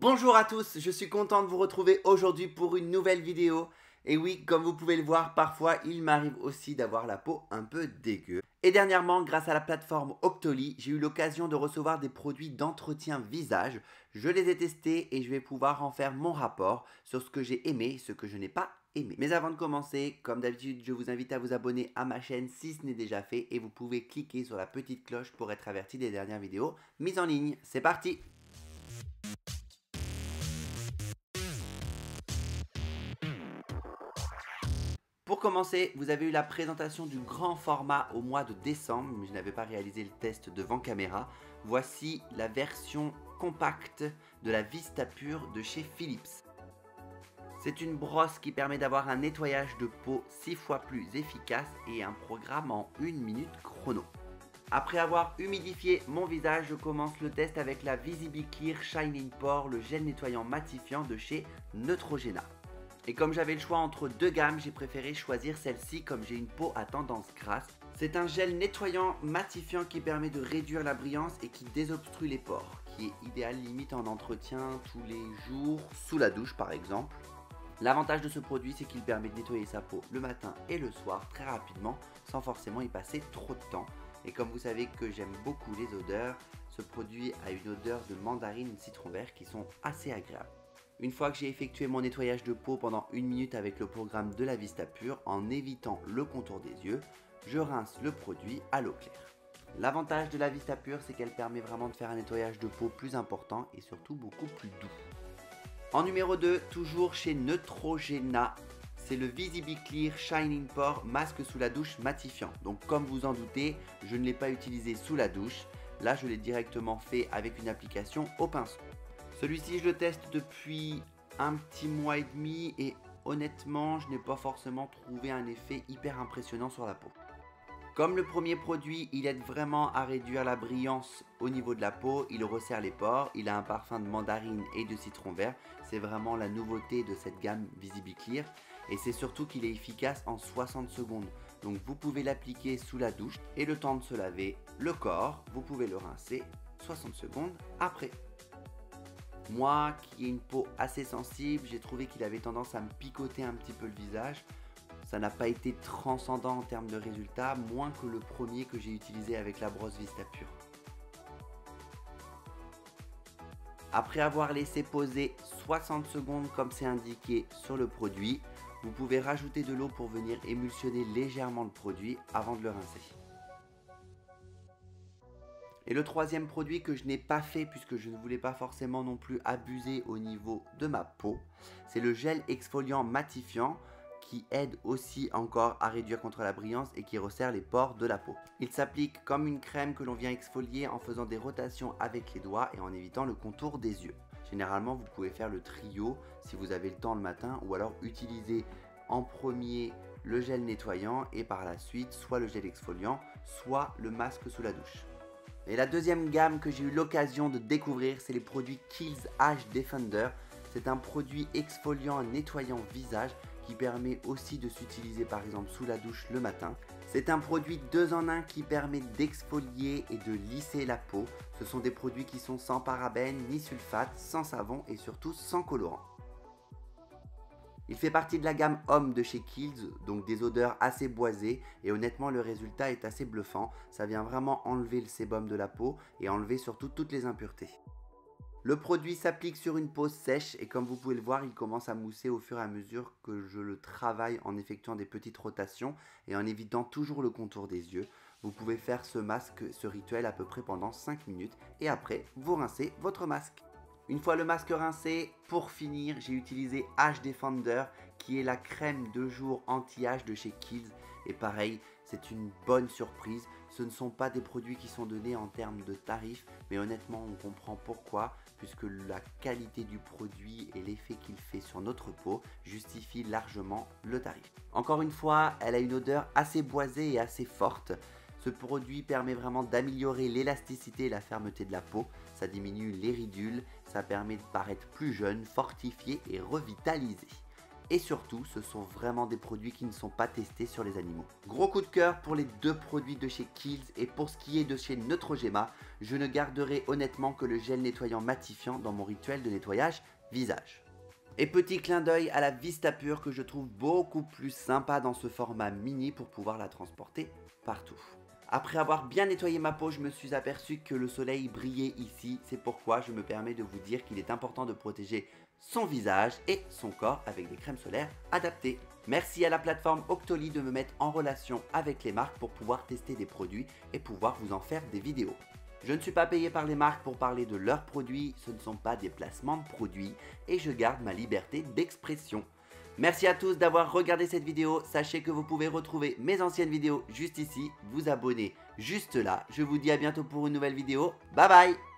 Bonjour à tous, je suis content de vous retrouver aujourd'hui pour une nouvelle vidéo. Et oui, comme vous pouvez le voir, parfois il m'arrive aussi d'avoir la peau un peu dégueu. Et dernièrement, grâce à la plateforme Octoly, j'ai eu l'occasion de recevoir des produits d'entretien visage. Je les ai testés et je vais pouvoir en faire mon rapport sur ce que j'ai aimé et ce que je n'ai pas aimé. Mais avant de commencer, comme d'habitude, je vous invite à vous abonner à ma chaîne si ce n'est déjà fait et vous pouvez cliquer sur la petite cloche pour être averti des dernières vidéos mises en ligne. C'est parti! Pour commencer, vous avez eu la présentation du grand format au mois de décembre, mais je n'avais pas réalisé le test devant caméra. Voici la version compacte de la Vistapur de chez Philips. C'est une brosse qui permet d'avoir un nettoyage de peau 6 fois plus efficace et un programme en 1 minute chrono. Après avoir humidifié mon visage, je commence le test avec la Visibiclear Shining Pore, le gel nettoyant matifiant de chez Neutrogena. Et comme j'avais le choix entre deux gammes, j'ai préféré choisir celle-ci comme j'ai une peau à tendance grasse. C'est un gel nettoyant matifiant qui permet de réduire la brillance et qui désobstrue les pores, qui est idéal limite en entretien tous les jours, sous la douche par exemple. L'avantage de ce produit, c'est qu'il permet de nettoyer sa peau le matin et le soir très rapidement, sans forcément y passer trop de temps. Et comme vous savez que j'aime beaucoup les odeurs, ce produit a une odeur de mandarine et de citron vert qui sont assez agréables. Une fois que j'ai effectué mon nettoyage de peau pendant 1 minute avec le programme de la Vistapur, en évitant le contour des yeux, je rince le produit à l'eau claire. L'avantage de la Vistapur, c'est qu'elle permet vraiment de faire un nettoyage de peau plus important et surtout beaucoup plus doux. En numéro 2, toujours chez Neutrogena, c'est le Visibiclear Shining Pore masque sous la douche matifiant. Donc comme vous en doutez, je ne l'ai pas utilisé sous la douche. Là, je l'ai directement fait avec une application au pinceau. Celui-ci, je le teste depuis un petit mois et demi et honnêtement, je n'ai pas forcément trouvé un effet hyper impressionnant sur la peau. Comme le premier produit, il aide vraiment à réduire la brillance au niveau de la peau, il resserre les pores, il a un parfum de mandarine et de citron vert. C'est vraiment la nouveauté de cette gamme Visibiclear et c'est surtout qu'il est efficace en 60 secondes. Donc vous pouvez l'appliquer sous la douche et le temps de se laver le corps, vous pouvez le rincer 60 secondes après. Moi, qui ai une peau assez sensible, j'ai trouvé qu'il avait tendance à me picoter un petit peu le visage. Ça n'a pas été transcendant en termes de résultats, moins que le premier que j'ai utilisé avec la brosse Vistapur. Après avoir laissé poser 60 secondes comme c'est indiqué sur le produit, vous pouvez rajouter de l'eau pour venir émulsionner légèrement le produit avant de le rincer. Et le troisième produit que je n'ai pas fait puisque je ne voulais pas forcément non plus abuser au niveau de ma peau, c'est le gel exfoliant matifiant qui aide aussi encore à réduire contre la brillance et qui resserre les pores de la peau. Il s'applique comme une crème que l'on vient exfolier en faisant des rotations avec les doigts et en évitant le contour des yeux. Généralement, vous pouvez faire le trio si vous avez le temps le matin ou alors utiliser en premier le gel nettoyant et par la suite soit le gel exfoliant, soit le masque sous la douche. Et la deuxième gamme que j'ai eu l'occasion de découvrir, c'est les produits Kiehl's Age Defender. C'est un produit exfoliant nettoyant visage qui permet aussi de s'utiliser par exemple sous la douche le matin. C'est un produit 2 en 1 qui permet d'exfolier et de lisser la peau. Ce sont des produits qui sont sans parabènes ni sulfate, sans savon et surtout sans colorant. Il fait partie de la gamme Homme de chez Kiehl's, donc des odeurs assez boisées et honnêtement le résultat est assez bluffant. Ça vient vraiment enlever le sébum de la peau et enlever surtout toutes les impuretés. Le produit s'applique sur une peau sèche et comme vous pouvez le voir, il commence à mousser au fur et à mesure que je le travaille en effectuant des petites rotations et en évitant toujours le contour des yeux. Vous pouvez faire ce masque, ce rituel à peu près pendant 5 minutes et après vous rincez votre masque. Une fois le masque rincé, pour finir, j'ai utilisé Age Defender qui est la crème de jour anti-âge de chez Kiehl's. Et pareil, c'est une bonne surprise. Ce ne sont pas des produits qui sont donnés en termes de tarifs, mais honnêtement, on comprend pourquoi, puisque la qualité du produit et l'effet qu'il fait sur notre peau justifient largement le tarif. Encore une fois, elle a une odeur assez boisée et assez forte. Ce produit permet vraiment d'améliorer l'élasticité et la fermeté de la peau. Ça diminue les ridules, ça permet de paraître plus jeune, fortifié et revitalisé. et surtout ce sont vraiment des produits qui ne sont pas testés sur les animaux. Gros coup de cœur pour les deux produits de chez Kiehl's, et pour ce qui est de chez Neutrogena, je ne garderai honnêtement que le gel nettoyant matifiant dans mon rituel de nettoyage visage. Et petit clin d'œil à la Vistapur que je trouve beaucoup plus sympa dans ce format mini pour pouvoir la transporter partout. Après avoir bien nettoyé ma peau, je me suis aperçu que le soleil brillait ici. C'est pourquoi je me permets de vous dire qu'il est important de protéger son visage et son corps avec des crèmes solaires adaptées. Merci à la plateforme Octoly de me mettre en relation avec les marques pour pouvoir tester des produits et pouvoir vous en faire des vidéos. Je ne suis pas payé par les marques pour parler de leurs produits, ce ne sont pas des placements de produits et je garde ma liberté d'expression. Merci à tous d'avoir regardé cette vidéo, sachez que vous pouvez retrouver mes anciennes vidéos juste ici, vous abonner juste là. Je vous dis à bientôt pour une nouvelle vidéo, bye bye.